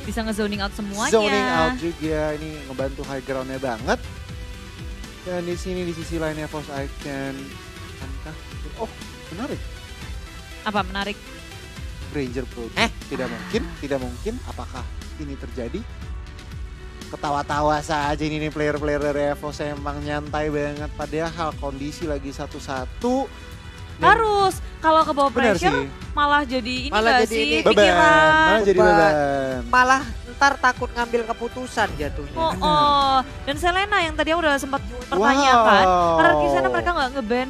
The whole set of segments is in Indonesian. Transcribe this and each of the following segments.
Bisa nge-zoning out semuanya. Zoning out juga, ini ngebantu high ground-nya banget. Dan di sini di sisi lainnya Force Icon. Oh, menarik. Apa menarik? Ranger Pro. Tidak mungkin. Apakah ini terjadi? Ketawa-tawa saja ini nih player-player dari EVOS emang nyantai banget. Padahal kondisi lagi 1-1. Harus, kalau ke bawah Benar pressure sih. malah jadi ini Malah gak jadi sih ini. pikiran. Malah jadi Beban. beban. Malah ntar takut ngambil keputusan jatuhnya. Oh. Dan Selena yang tadi udah sempat pertanyakan. Wow. Karena di sana mereka nggak nge-ban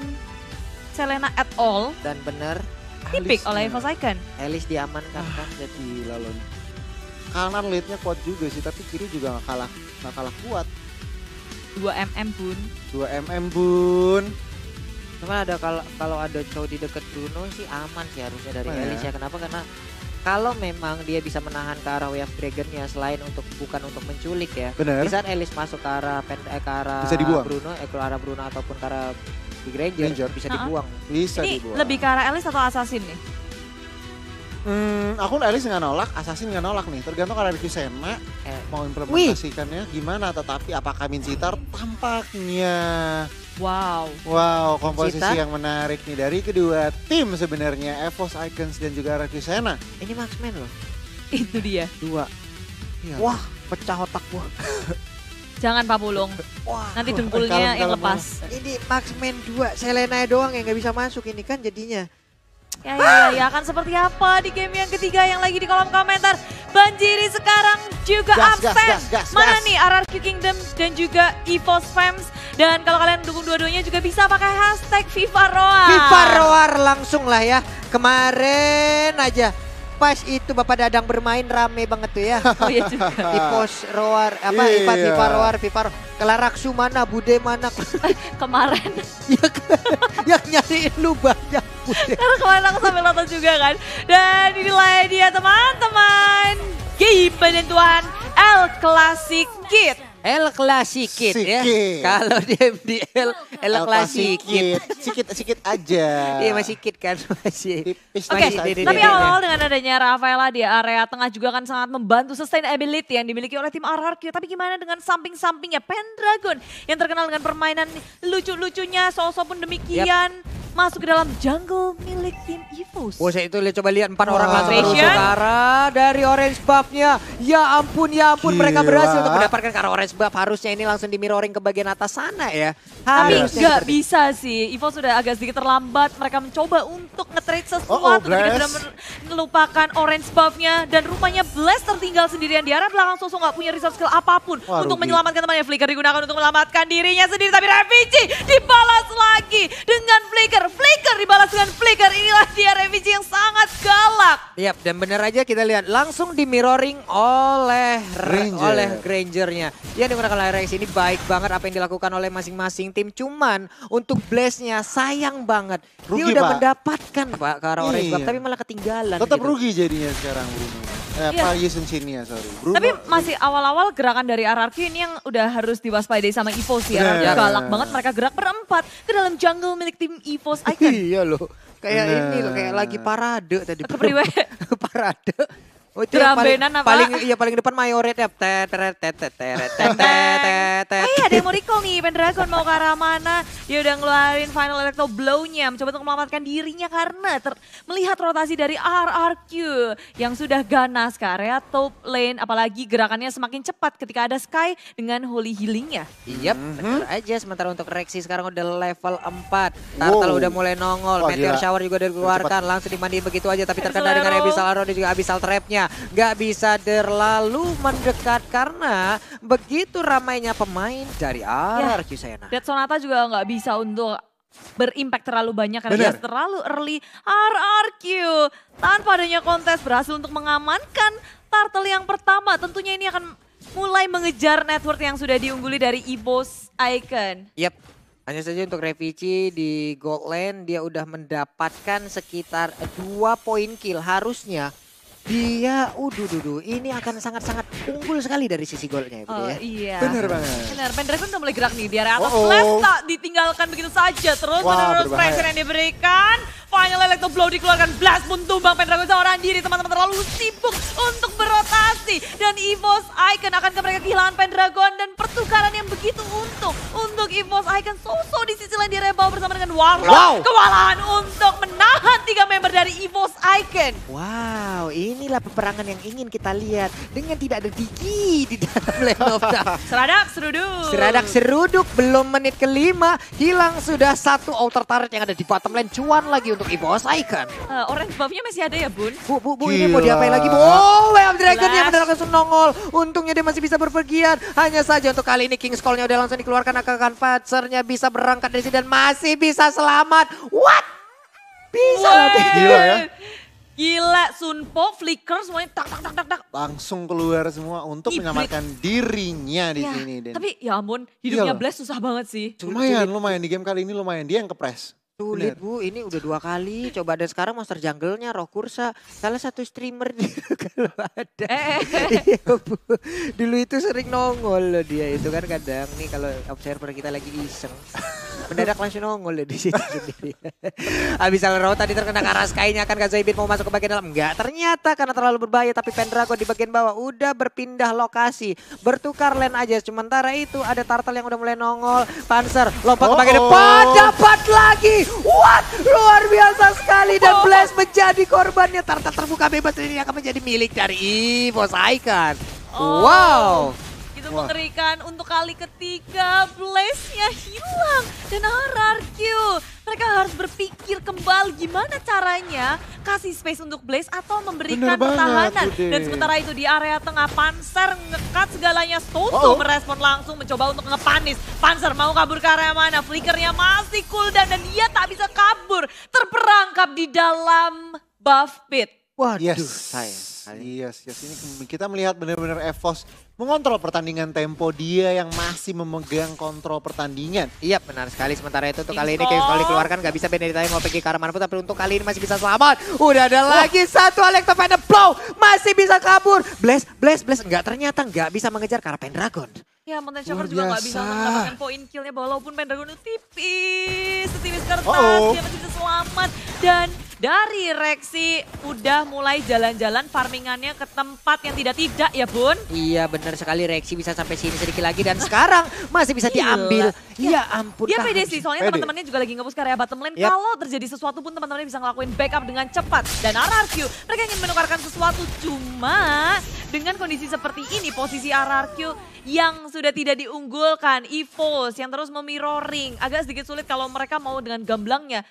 Selena at all. Dan bener, Tipik oleh EVOS Icon. Elis diamankan kan. Jadi Gila loh. Kanan leadnya kuat juga sih, tapi kiri juga gak kalah kuat. 2 mm Bun. 2 mm Bun. cuman ada kalau ada Chow di deket Bruno sih aman sih harusnya dari Oh, Elis ya. ya. Kenapa? Karena kalau memang dia bisa menahan ke arah Way of Dragon-nya selain bukan untuk menculik ya. Bener. Di saat Elis masuk ke arah Bisa dibuang. Bruno, ke arah Bruno ataupun ke arah Big Ranger, bisa dibuang. Bisa Ini dibuang. lebih ke arah Alice atau Assassin nih? Aku Alice nggak nolak, Assassin nggak nolak nih. Tergantung karena Kisena mau implementasikannya gimana. Tetapi apakah Mincitar tampaknya. Wow. Wow, komposisi Mincitar? yang menarik nih dari kedua tim sebenarnya. EVOS Icons dan juga Kisena. Ini Marksman loh. Itu dia. 2. Iya. Wah, pecah otak gua. Jangan Pak Pulung. Wah. Nanti dengkulnya yang kalem. lepas. Ini Marksman 2, Selena doang yang nggak bisa masuk ini kan jadinya. Ya, akan seperti apa di game yang ketiga yang lagi di kolom komentar. Banjiri sekarang juga Gas, absen. gas. Mana nih RRQ Kingdom dan juga EVOS Fams. Dan kalau kalian dukung dua-duanya juga bisa pakai hashtag #VivaRoar. Viva Roar langsung lah ya. Kemarin aja pas itu Bapak Dadang bermain rame banget tuh ya. Oh iya juga. Ipos Roar, Iya. Ipat Viva Roar. Kelaraksu mana, Bude mana. Kemarin. yang nyariin lu banyak Bude. Karena kemarin aku sambil nonton juga kan. Dan inilah dia teman-teman. Game penentuan El Clasic Kid. El Clasikit ya. Sikit. Kalau di MDL El Clasikit. Sikit aja. Iya masih kit kan masih. Tipis Oke, tipis Ini, aja. tapi ini. awal-awal dengan adanya Rafaela di area tengah juga kan sangat membantu sustainability yang dimiliki oleh tim RRQ. Tapi gimana dengan samping-sampingnya Pendragon yang terkenal dengan permainan lucu-lucunya, Soso pun demikian. Masuk ke dalam jungle milik tim EVOS. Wah saya itu coba lihat 4 orang Wah. langsung Fashion. ke arah dari orange buff-nya. Ya ampun mereka Gila. berhasil untuk mendapatkan ke arah orange buff. Harusnya ini langsung di mirroring ke bagian atas sana ya. Tapi Harusnya nggak seperti- bisa sih, EVOS sudah agak sedikit terlambat. Mereka mencoba untuk nge-trade sesuatu, tapi Blast. sudah melupakan orange buff-nya. Dan rupanya Blast tertinggal sendirian di area belakang. Soso nggak punya resource skill apapun Wah, untuk rugi. menyelamatkan temannya. Flicker digunakan untuk menyelamatkan dirinya sendiri, tapi Revigi dibalas lagi dengan Flicker. Flicker dibalas dengan Flicker, inilah dia Revigi yang sangat galak. Yap, dan bener aja kita lihat langsung di mirroring oleh Grangernya. Yang digunakan oleh Rex ini baik banget apa yang dilakukan oleh masing-masing tim. Cuman untuk Blaze-nya sayang banget. Dia Rugi, udah Pak. mendapatkan Pak ke arah orange Iya. buff tapi malah ketinggalan. Tetap gitu. rugi jadinya sekarang Bruno. Iya. Pak Yusun Chinia, sorry. Bruno. Tapi masih awal-awal gerakan dari RRQ ini yang udah harus diwaspadai sama EVOS ya. Bener. RRQ galak banget, mereka gerak berempat ke dalam jungle milik tim EVOS Icon. Iya loh. Kayak Bener. ini loh, kayak lagi parade tadi. Kepriwe. Parade. Oh, itu yang Drum-bandan apa? paling depan Mayoret ya. Ada yang mau recall nih, Pendragon mau ke arah mana? Dia udah ngeluarin final electro blow-nya, mencoba untuk menyelamatkan dirinya karena melihat rotasi dari RRQ yang sudah ganas ke area top lane, apalagi gerakannya semakin cepat ketika ada Sky dengan holy healing-nya. Yap, bener aja. Sementara untuk Rexy sekarang udah level 4. Turtle Wow. udah mulai nongol. Wah, Meteor gila. Shower juga udah dikeluarkan. Langsung dimandiin begitu aja. Tapi terkena Abyssal dengan Arrow. Abyssal Arrow dan juga Abyssal Trap-nya. Gak bisa terlalu mendekat karena begitu ramainya pemain dari RRQ Sayana. Dead Sonata juga nggak bisa untuk berimpact terlalu banyak karena Bener. dia terlalu early. RRQ tanpa adanya kontes berhasil untuk mengamankan turtle yang pertama. Tentunya ini akan mulai mengejar network yang sudah diungguli dari EVOS Icon. Yap. Hanya saja untuk Revigi di gold lane dia udah mendapatkan sekitar 2 poin kill. Harusnya dia ini akan sangat-sangat unggul sekali dari sisi goldnya Oh ya. iya. Bener banget. Benar, Pendragon udah mulai gerak nih di area atas. Oh, oh. Flash tak ditinggalkan begitu saja. Terus Wah, menerus berbahaya. pressure yang diberikan. Final Electro Blow dikeluarkan. Blast pun tumbang. Pendragon seorang diri. Teman-teman terlalu sibuk untuk berotasi. Dan EVOS Icon akankah mereka kehilangan Pendragon dan pertukaran yang begitu untung untuk EVOS Icon. So di sisi lain di Rebel bersama dengan Warlock. Wow. Kewalahan untuk menahan 3 member dari EVOS Icon. Wow, inilah peperangan yang ingin kita lihat dengan tidak ada Digi di dalam lane of Dark. Seradak seruduk. Seradak seruduk, belum menit kelima, hilang sudah satu outer turret yang ada di bottom lane. Cuan lagi untuk EVOS Icon. Orange buff-nya masih ada ya Bun? Bu, ini mau diapain lagi, Bu? Oh, Way of Dragon yang benar langsung nongol. Untungnya dia masih bisa berpergian. Hanya saja untuk kali ini King's Call-nya udah langsung dikeluarkan. Akan Patsernya bisa berangkat dari sini dan masih bisa selamat. What? Bisa Wih. Gila ya. Gila, Sunpo, Flicker semuanya tak. Langsung keluar semua untuk Iblis. menyelamatkan dirinya di Ya, sini. Dan tapi ya ampun, hidupnya Iyalah. Blast susah banget sih. lumayan di game kali ini lumayan. Dia yang kepres. Sulit Bener. Bu, ini udah 2 kali. Coba dan sekarang monster jungle-nya Roh Kursa. Salah satu streamer kalau ada. Iya Bu, dulu itu sering nongol loh dia itu kan kadang nih kalau observer kita lagi iseng. Mendadak langsung nongol loh di situ sendiri. Abis Roh tadi terkena ke arah Sky-nya kan Gazaibin mau masuk ke bagian dalam. Enggak, ternyata karena terlalu berbahaya tapi Pendragon di bagian bawah udah berpindah lokasi. Bertukar lane aja. Sementara itu ada Turtle yang udah mulai nongol. Panzer lompat ke bagian depan. Dapat lagi. What? Luar biasa sekali dan Blast menjadi korbannya. Turtle terbuka bebas ini akan menjadi milik dari EVOS Icon. Wow. Itu mengerikan untuk kali ketiga. Blaze-nya hilang dan RRQ. Mereka harus berpikir kembali gimana caranya kasih space untuk Blaze atau memberikan Bener banget, pertahanan. Bude. Dan sementara itu di area tengah Panzer ngekat segalanya. Toto merespon langsung mencoba untuk ngepanis. Panzer mau kabur ke area mana? Flickernya masih cooldown dan dia tak bisa kabur. Terperangkap di dalam buff pit. Waduh, Yes. Ini kita melihat benar-benar EVOS mengontrol pertandingan tempo. Dia yang masih memegang kontrol pertandingan. Iya benar sekali. Sementara itu untuk kali ini King's King's Call dikeluarkan gak bisa Benedetta yang mau pergi ke arah manapun. Tapi untuk kali ini masih bisa selamat. Udah ada lagi satu Electropanda Blow. Masih bisa kabur. Blast. Enggak, ternyata nggak bisa mengejar ke arah Pendragon. Ya, Mountain Shocker Luar juga nggak bisa biasa. untuk mendapatkan poin killnya walaupun Pendragon itu tipis. Setipis kertas, Uh-oh. dia masih bisa selamat. Dan dari Rexy udah mulai jalan-jalan farmingannya ke tempat yang tidak ya Bun? Iya benar sekali, Rexy bisa sampai sini sedikit lagi dan sekarang masih bisa diambil. Ya ampun. Dia Kak. pede sih, soalnya Pede. teman-temannya juga lagi nge-push ke area bottom lane. Yap. Kalau terjadi sesuatu pun teman-temannya bisa ngelakuin backup dengan cepat. Dan RRQ, mereka ingin menukarkan sesuatu. Cuma dengan kondisi seperti ini, posisi RRQ yang sudah tidak diunggulkan. EVOS yang terus memirroring. Agak sedikit sulit kalau mereka mau dengan gamblangnya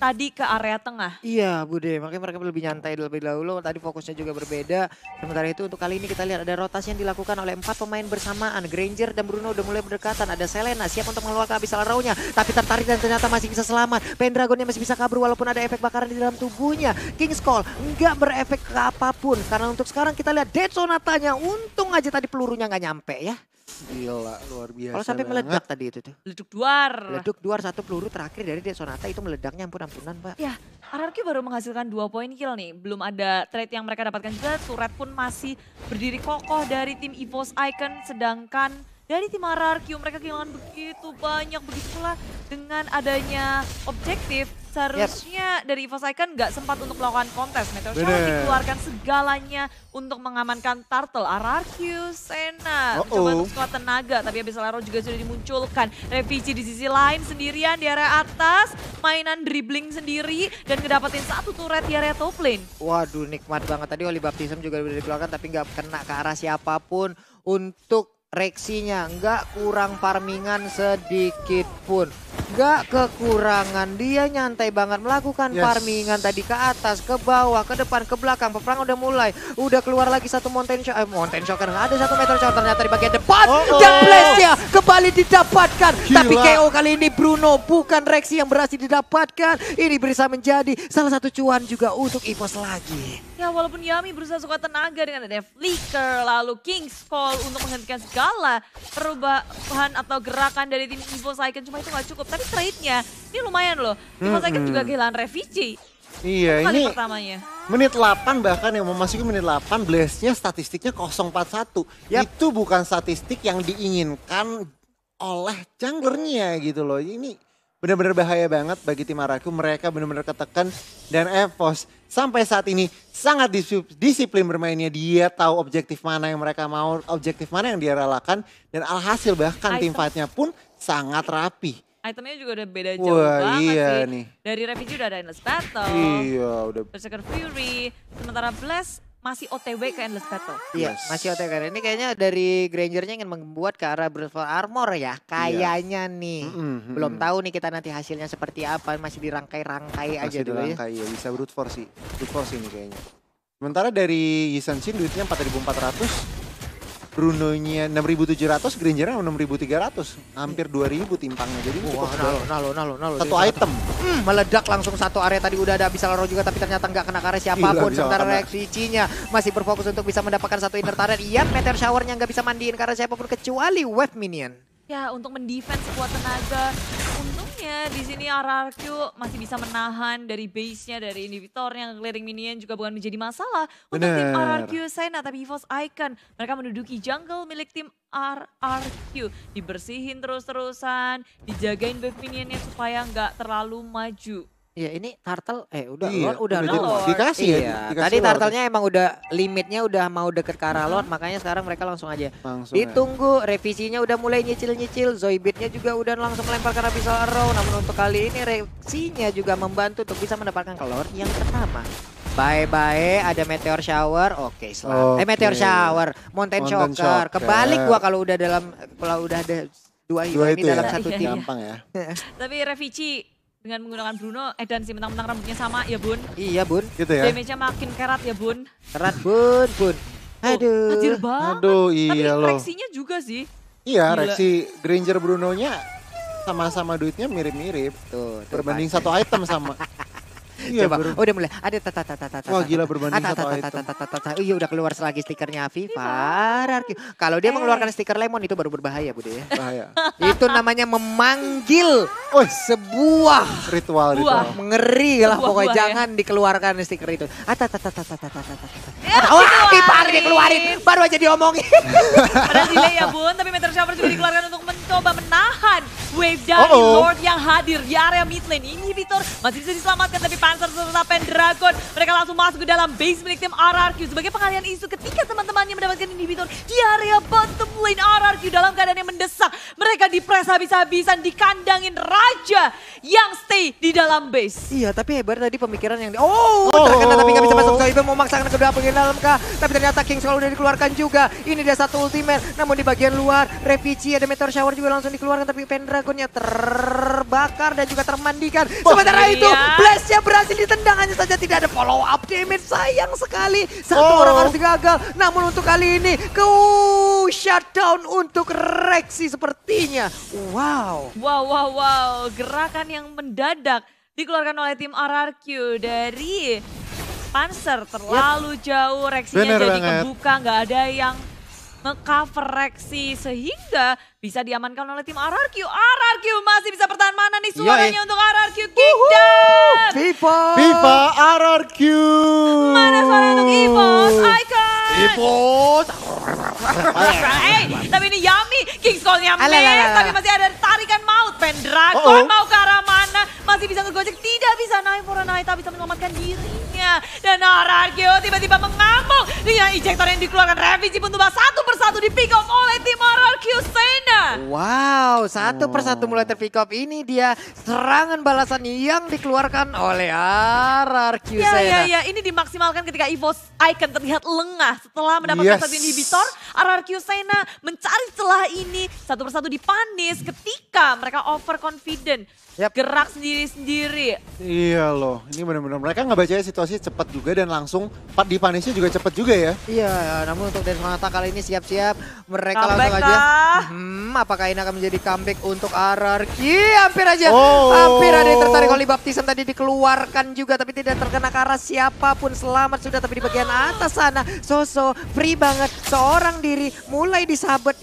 tadi ke area tengah. Iya Bude, makanya mereka lebih nyantai lebih dahulu. Tadi fokusnya juga berbeda. Sementara itu untuk kali ini kita lihat ada rotasi yang dilakukan oleh 4 pemain bersamaan. Granger dan Bruno udah mulai berdekatan. Ada Selena siap untuk mengeluarkan Abyssal Arrow-nya. Tapi tertarik dan ternyata masih bisa selamat. Pendragonnya masih bisa kabur walaupun ada efek bakaran di dalam tubuhnya. King's Call nggak berefek ke apapun. Karena untuk sekarang kita lihat Dead Sonatanya. Untung aja tadi pelurunya nggak nyampe ya. Gila, luar biasa. Kalau sampai banget. meledak tadi itu tuh. Leduk duar. Leduk duar satu peluru terakhir dari Dead Sonata itu meledaknya ampun-ampunan Pak. Ya, RRQ baru menghasilkan 2 poin kill nih. Belum ada trade yang mereka dapatkan juga. Turret pun masih berdiri kokoh dari tim EVOS Icon. Sedangkan dari tim RRQ mereka kehilangan begitu banyak. Begitu pula dengan adanya objektif. Seharusnya dari EVOS Icon nggak sempat untuk melakukan kontes. Meteor Shower Bener. dikeluarkan segalanya untuk mengamankan Turtle. RRQ, Sena mencoba untuk squad tenaga. Tapi Abyssal Arrow juga sudah dimunculkan. Revici di sisi lain sendirian di area atas. Mainan dribbling sendiri dan ngedapetin satu turret di area top lane. Waduh nikmat banget tadi Holy Baptism juga udah dikeluarkan tapi nggak kena ke arah siapapun. Untuk Rexinya nggak kurang farmingan sedikit pun. Nggak kekurangan, dia nyantai banget melakukan farmingan tadi ke atas, ke bawah, ke depan, ke belakang. Peperangan udah mulai, udah keluar lagi satu Mountain Shocker, ada satu Meteor Shower ternyata di bagian depan. Dan Blaze-nya kembali didapatkan. Gila. Tapi KO kali ini Bruno, bukan Rexy yang berhasil didapatkan. Ini bisa menjadi salah satu cuan juga untuk EVOS lagi. Ya walaupun Yami berusaha sekuat tenaga dengan ada Flicker, lalu King's Call untuk menghentikan segala perubahan atau gerakan dari tim EVOS Icon. Cuma itu nggak cukup, tapi trade-nya ini lumayan loh. EVOS Icon juga kehilangan Revici. Iya, Kali ini pertamanya. menit 8 bahkan yang memasuki menit 8 Blaze-nya statistiknya 041. Itu bukan statistik yang diinginkan oleh junglernya gitu loh. Ini benar-benar bahaya banget bagi tim RRQ. Mereka benar-benar ketekan dan EVOS sampai saat ini sangat disiplin bermainnya. Dia tahu objektif mana yang mereka mau, objektif mana yang dia relakan. Dan alhasil bahkan tim fight-nya pun sangat rapi. Itemnya juga udah beda jauh banget iya sih. nih. Dari Refugee udah ada Endless Battle. Iya udah. Berserker Fury. Sementara Blast masih OTW ke Endless Battle. Iya, Yes. masih OTW. Ini kayaknya dari Grangernya ingin membuat ke arah Brutal Armor ya. Kayaknya nih. Belum tahu nih kita nanti hasilnya seperti apa. Masih dirangkai-rangkai aja Masih dulu ya. dirangkai ya. Bisa brute force sih. Brute force ini kayaknya. Sementara dari Yisan Shin duitnya 4.400. Bruno-nya 6.700, Granger-nya 6.300. Hampir 2.000 timpangnya. Jadi cukup Nalo. satu item. Meledak langsung satu area tadi udah ada bisa laro juga tapi ternyata nggak kena ke area siapapun. Gila, bisa Sementara kena. Rexici-nya masih berfokus untuk bisa mendapatkan satu inner turret. Ian Meteor Shower-nya nggak bisa mandiin karena siapapun kecuali Wave Minion. Ya untuk mendefense sekuat tenaga. Untungnya di sini RRQ masih bisa menahan dari base-nya, dari inhibitornya, clearing minion juga bukan menjadi masalah. Untuk tim Bener. RRQ Sena tapi EVOS Icon. Mereka menduduki jungle milik tim RRQ. Dibersihin terus-terusan, dijagain wave minionnya supaya nggak terlalu maju. Iya ini turtle udah Iya, Lord udah jadi Lord. dikasih ya. Iya, Dikasih tadi Lord. turtle-nya emang udah limitnya udah mau deket ke arah Lord, makanya sekarang mereka langsung aja. Langsung ya. Ditunggu, revisinya udah mulai nyicil-nyicil, Zoidbeat-nya juga udah langsung melempar ke arah Abyssal Arrow. Namun untuk kali ini revisinya juga membantu untuk bisa mendapatkan ke Lord yang pertama. Bye-bye, ada Meteor Shower, oke selamat. Oke. Meteor Shower, Mountain Mountain Shocker. Shocker. Kebalik gua kalau udah ada dua hero Dua ini itu dalam ya. satu Iya, tim. iya. Gampang ya. Tapi Revici dengan menggunakan Bruno, dan si mentang-mentang rambutnya sama ya bun. Iya bun, Gitu ya. Damage-nya makin kerat ya bun. kerat bun. Aduh. Tajir banget. Aduh Tapi iya loh. Rexinya juga sih. Iya, Gila. Rexy Granger Bruno-nya sama-sama duitnya mirip-mirip. Tuh, Berbanding satu item sama. Iya, Coba, udah mulai. Ada Wah, gila berbanding satu item. Iya udah keluar lagi stikernya FIFA RRQ. Kalau dia mengeluarkan stiker lemon itu baru berbahaya Bude ya. Bahaya. Itu namanya memanggil sebuah Ritual. mengeri lah Sebuah pokoknya buah ya. jangan dikeluarkan stiker itu. Ya, Wah, dikeluarin. FIFA dikeluarin baru aja diomongin. Ada delay ya bun, tapi Meteor Shower juga dikeluarkan untuk mencoba menahan wave dari Lord yang hadir di area mid lane. Inhibitor masih bisa diselamatkan tapi Panzer serta Pendragon mereka langsung masuk ke dalam base milik tim RRQ sebagai pengalihan isu ketika teman-temannya mendapatkan inhibitor di area bottom lane. RRQ dalam keadaan yang mendesak. Mereka dipres habis-habisan, dikandangin raja yang stay di dalam base. Iya, tapi hebat tadi pemikiran yang terkena tapi nggak bisa masuk. Zoidbeat mau memaksakan kedua pengen dalam kah? Tapi ternyata King Skull udah dikeluarkan juga. Ini dia satu ultimate, namun di bagian luar Revici ada Meteor Shower juga langsung dikeluarkan tapi Pendragonnya terbakar dan juga termandikan. Sementara itu Blast-nya berhasil ditendang, hanya saja tidak ada follow up damage. Sayang sekali satu orang harus digagal. Namun untuk kali ini shutdown untuk Rexy sepertinya. Wow. Wow. Gerakan yang mendadak dikeluarkan oleh tim RRQ dari Panzer terlalu jauh. Rexinya Bener jadi banget. kebuka, nggak ada yang nge-cover Rexy sehingga bisa diamankan oleh tim RRQ. RRQ masih bisa bertahan, mana nih suaranya untuk RRQ Kickdown. FIFA RRQ. Mana suara untuk EVOS Icon. Tapi ini Yami, King Skull-nya miss, tapi masih ada tarikan maut. Pendragon mau ke arah mana, masih bisa ngegojek, tidak bisa naik. Foranaita bisa menyelamatkan dirinya. Dan RRQ tiba-tiba mengamuk dengan ejector yang dikeluarkan. Revisi pun tumbang satu persatu di pick off oleh tim RRQ Sena. Wow, satu persatu mulai terpick up. Ini dia serangan balasan yang dikeluarkan oleh RRQ Sena. Ya, ini dimaksimalkan ketika EVOS Icon terlihat lengah setelah mendapatkan satu inhibitor. RRQ Sena mencari celah ini satu persatu dipanis ketika mereka overconfident. Gerak sendiri-sendiri. Iya loh, ini benar-benar mereka nggak baca situasi cepat juga dan langsung dipanisnya juga cepat juga ya. Iya, namun untuk Desmonata kali ini siap-siap mereka Comeback langsung aja. kah? Apakah ini akan menjadi comeback untuk RRQ? Hampir aja, hampir ada yang tertarik oleh Baptism tadi dikeluarkan juga, tapi tidak terkena ke arah siapapun. Selamat sudah, tapi di bagian atas sana Soso free banget, seorang diri mulai disabet.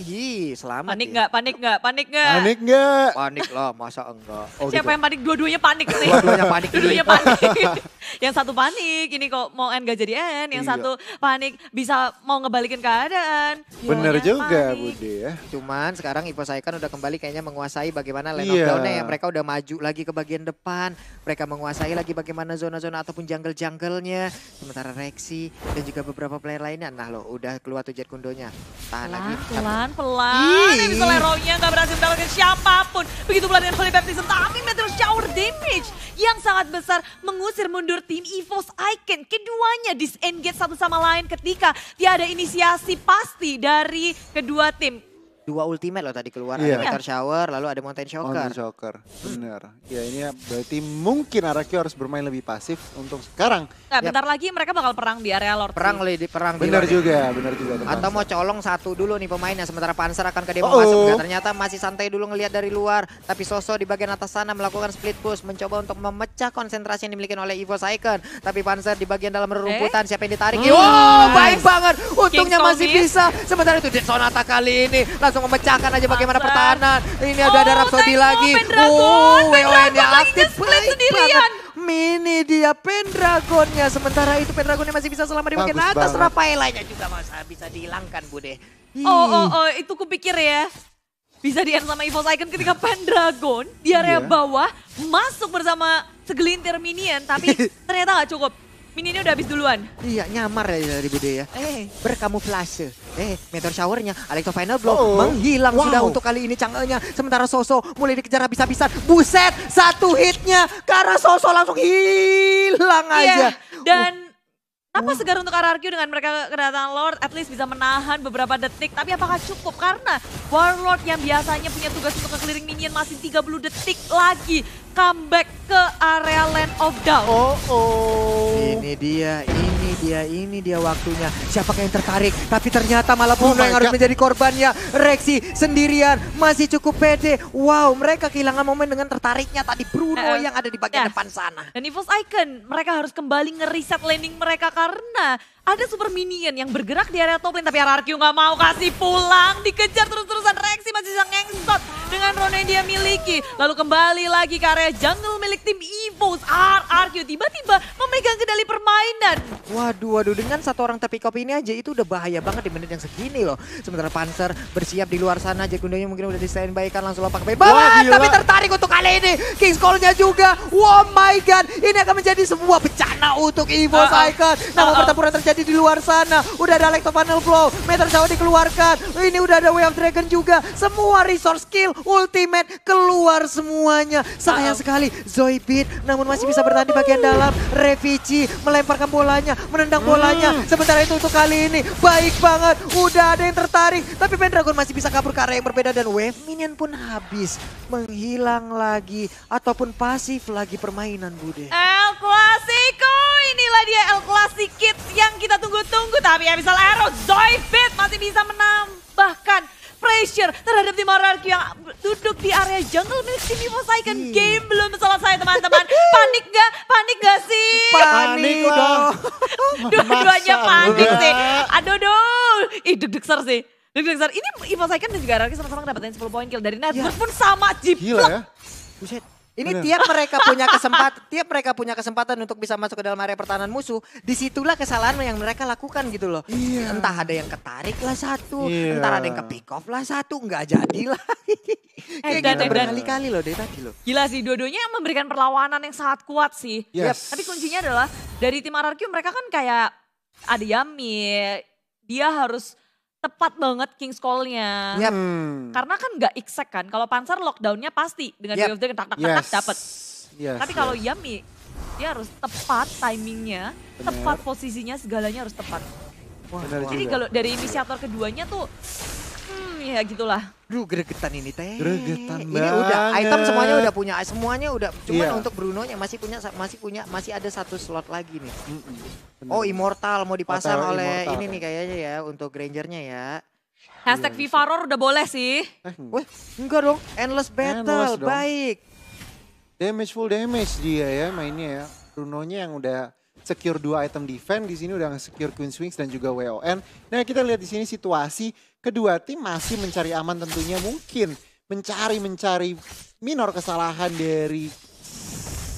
Selamat. Panik ya. nggak? Panik nggak? Panik nggak? Panik nggak? Panik lah, masa enggak? Siapa yang panik? Dua-duanya panik nih. Dua-duanya panik. Dua-duanya panik. Yang satu panik, ini kok mau end gak jadi end. Yang Iya. satu panik bisa mau ngebalikin keadaan. Bener Gilanya. juga Panik. Bude ya. Cuman sekarang Evo Saiken udah kembali kayaknya menguasai bagaimana lane of Iya. down-nya ya. Mereka udah maju lagi ke bagian depan. Mereka menguasai lagi bagaimana zona-zona ataupun jungle-jungle-nya. Sementara Rexy dan juga beberapa player lainnya. Nah loh udah keluar tuh Jet Kundonya. Tahan lagi. Pelan. Ih. Ini Leroy-nya nggak berhasil mendapatkan siapapun. Begitu pula dengan Holy Baptism. Tapi Meteor Shower damage yang sangat besar mengusir mundur tim EVOS Icon. Keduanya disengage satu sama lain ketika tiada inisiasi pasti dari kedua tim. 2 ultimate loh tadi keluar. Iya. Ada Meteor Shower lalu ada Mountain Shocker. Mountain Shocker, bener. Ya ini berarti mungkin RRQ harus bermain lebih pasif untuk sekarang. Nah, bentar lagi mereka bakal perang di area Lord. Perang di Bener Lord. juga. Atau mau colong satu dulu nih pemainnya. Sementara Panzer akan ke demo Oh. masuk. Nah, ternyata masih santai dulu ngelihat dari luar. Tapi Soso di bagian atas sana melakukan split push. Mencoba untuk memecah konsentrasi yang dimiliki oleh EVOS Icon. Tapi Panzer di bagian dalam rerumputan. Siapa yang ditarik? Wow, baik banget. Untungnya King masih Stormy. bisa. Sementara itu Dead Sonata kali ini langsung memecahkan aja bagaimana Panzer. pertahanan. Ini udah ada Rhapsody tengok, lagi. Pendragon. WON-nya Pendragon lagi aktif. nge-split Baik sendirian. banget. Mini dia Pendragonnya. Sementara itu Pendragonnya masih bisa selamat di bagian Bagus atas. banget. Rafaelanya juga bisa dihilangkan Bude. Oh, itu kupikir ya. Bisa di-end sama EVOS Icon ketika Pendragon di area Iya. bawah masuk bersama segelintir minion. Tapi ternyata nggak cukup. Minionnya udah habis duluan. Iya, nyamar ya dari Bude ya. Berkamuflase. Meteor Shower-nya, Alecto Final Blow Oh. menghilang Wow. sudah untuk kali ini Chang'e-nya. Sementara Soso mulai dikejar habis-habisan. Buset, satu hitnya karena Soso langsung hilang aja. Iya, dan apa segar untuk RRQ dengan mereka kedatangan Lord, at least bisa menahan beberapa detik. Tapi apakah cukup? Karena Warlord yang biasanya punya tugas untuk nge-clearing minion masih 30 detik lagi. Comeback ke area Land of Down. Ini dia waktunya. Siapakah yang tertarik? Tapi ternyata malah Bruno my yang harus God. menjadi korbannya. Rexy sendirian, masih cukup pede. Wow, mereka kehilangan momen dengan tertariknya tadi Bruno yang ada di bagian ya. depan sana. Dan EVOS Icon, mereka harus kembali nge-reset landing mereka karena ada super minion yang bergerak di area top lane. Tapi RRQ nggak mau kasih pulang, dikejar terus-terusan. Rexy masih bisa ngengstot dengan rune yang dia miliki. Lalu kembali lagi ke area jungle milik tim EVOS. RRQ tiba-tiba memegang kendali permainan. Waduh, dengan satu orang tepi kopi ini aja itu udah bahaya banget di menit yang segini loh. Sementara Panzer bersiap di luar sana, Jack Kundonya mungkin udah di standby kan langsung lompat ke bawah. Wah, gila. Tapi tertarik untuk kali ini. King's Call-nya juga. Oh my god, ini akan menjadi sebuah bencana untuk EVOS Icon. Namun pertempuran terjadi di luar sana. Udah ada Electro Funnel Flow, Meteor Shower dikeluarkan. Ini udah ada Way of Dragon juga. Semua resource skill, ultimate keluar semuanya. Sayang sekali Zoe Beat namun masih bisa bertahan di bagian dalam. Revici melemparkan bolanya, menendang bolanya. Sementara itu untuk kali ini baik banget. Udah ada yang tertarik, tapi Pendragon masih bisa kabur ke area yang berbeda dan wave minion pun habis. Menghilang lagi ataupun pasif lagi permainan Bude. El Clasico, inilah dia El Clasic Kids yang kita tunggu-tunggu. Tapi Abyssal Arrow, Zoidberg masih bisa menambahkan pressure terhadap tim RRQ yang duduk di area jungle milik tim EVOS Icon. Game belum selesai teman-teman. Panik gak sih? Panik lah. dong. Dua-duanya Masa panik enggak? sih. Aduh. Ih deg-degser sih. Deg-degser. Ini EVOS Icon dan juga RRQ sama-sama dapetin 10 poin kill dari Network pun sama Gila jiplak. ya. Buset. Ini Bener. tiap mereka punya kesempatan untuk bisa masuk ke dalam area pertahanan musuh, disitulah kesalahan yang mereka lakukan gitu loh. Iya. Entah ada yang ketarik lah satu, Iya. entar ada yang ke pick off lah satu, nggak jadi lah. Kayak Dan- gitu dan- berkali-kali loh dari tadi loh. Gila sih, dua-duanya yang memberikan perlawanan yang sangat kuat sih. Yes. Tapi kuncinya adalah dari tim RRQ mereka kan kayak ada Yami, dia harus tepat banget King's Call-nya. Yap. Karena kan nggak exact kan, kalau Panzer lockdown-nya pasti dengan Yap. Way of Dragon tak dapet. Yes, Tapi kalau Yami, dia harus tepat timingnya, Bener. tepat posisinya, segalanya harus tepat. Bener Jadi juga. kalau dari inisiator keduanya tuh, ya gitulah. Duh gregetan ini teh. Gregetan Ini udah banget. item semuanya udah. Cuman Iya. untuk Bruno-nya masih ada satu slot lagi nih. Bener. Oh Immortal mau dipasang Hotel oleh Immortal. ini nih kayaknya ya untuk Grangernya ya. Hashtag Iya, FIFA Roar udah boleh sih. Wah, enggak dong. Endless battle. Endless dong. Baik. Full damage dia ya mainnya ya. Bruno-nya yang udah secure 2 item defense, di sini udah nge-secure Queen Swings dan juga WON. Nah, kita lihat di sini situasi kedua tim masih mencari aman tentunya, mungkin mencari minor kesalahan dari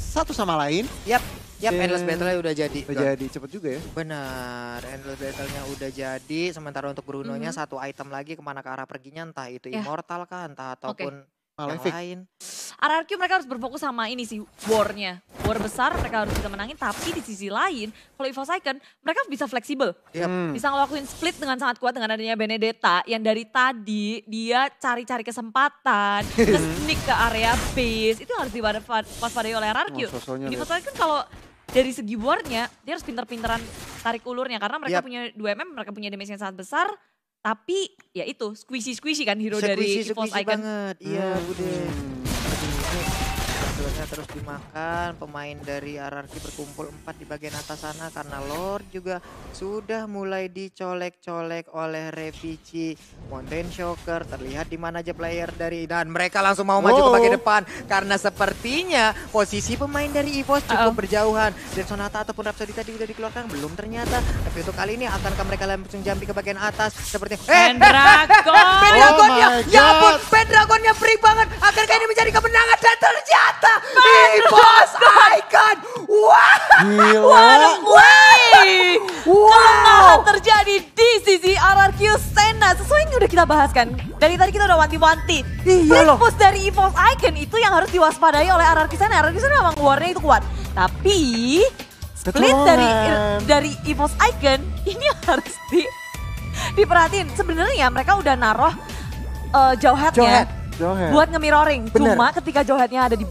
satu sama lain. Yap. Yap, Endless Battle-nya udah jadi. Udah jadi, cepet juga ya. Benar, Endless Battle-nya udah jadi. Sementara untuk Bruno-nya satu item lagi kemana ke arah perginya, entah itu Immortal kah, entah ataupun yang lain. RRQ mereka harus berfokus sama ini sih, war-nya. War besar mereka harus bisa menangin, tapi di sisi lain, kalau EVOS Icon, mereka bisa fleksibel. Bisa ngelakuin split dengan sangat kuat dengan adanya Benedetta, yang dari tadi dia cari-cari kesempatan, sneak ke area base, itu harus diwaspadai oleh RRQ. Jadi EVOS Icon kalau dari segi war-nya, dia harus pinter-pinteran tarik ulurnya, karena mereka punya 2 mereka punya damage yang sangat besar, tapi ya itu squishy kan hero dari EVOS Icon. Banget. Iya, Bude. Ini terus dimakan, pemain dari RRQ berkumpul 4 di bagian atas sana karena Lord juga sudah mulai dicolek-colek oleh Revici. Mountain Shocker terlihat di mana aja player dari, dan mereka langsung mau maju ke bagian depan karena sepertinya posisi pemain dari EVOS cukup berjauhan. Dan Sonata ataupun Rhapsody tadi udah dikeluarkan belum ternyata, tapi untuk kali ini akankah mereka langsung jumping ke bagian atas seperti Pendragon. Ya ampun, Pendragonnya free banget. Akankah ini menjadi kemenangan dan ternyata EVOS Icon. What a way! Kemenangan terjadi di sisi RRQ Senna. Sesuai yang udah kita bahas kan. Dari tadi kita udah wanti-wanti. Push dari EVOS Icon itu yang harus diwaspadai oleh RRQ Senna. RRQ Senna memang warnya itu kuat. Tapi split dari EVOS Icon ini harus diperhatiin. Sebenarnya mereka udah naruh jauh headnya buat nge-mirroring. Cuma ketika jauh headnya ada di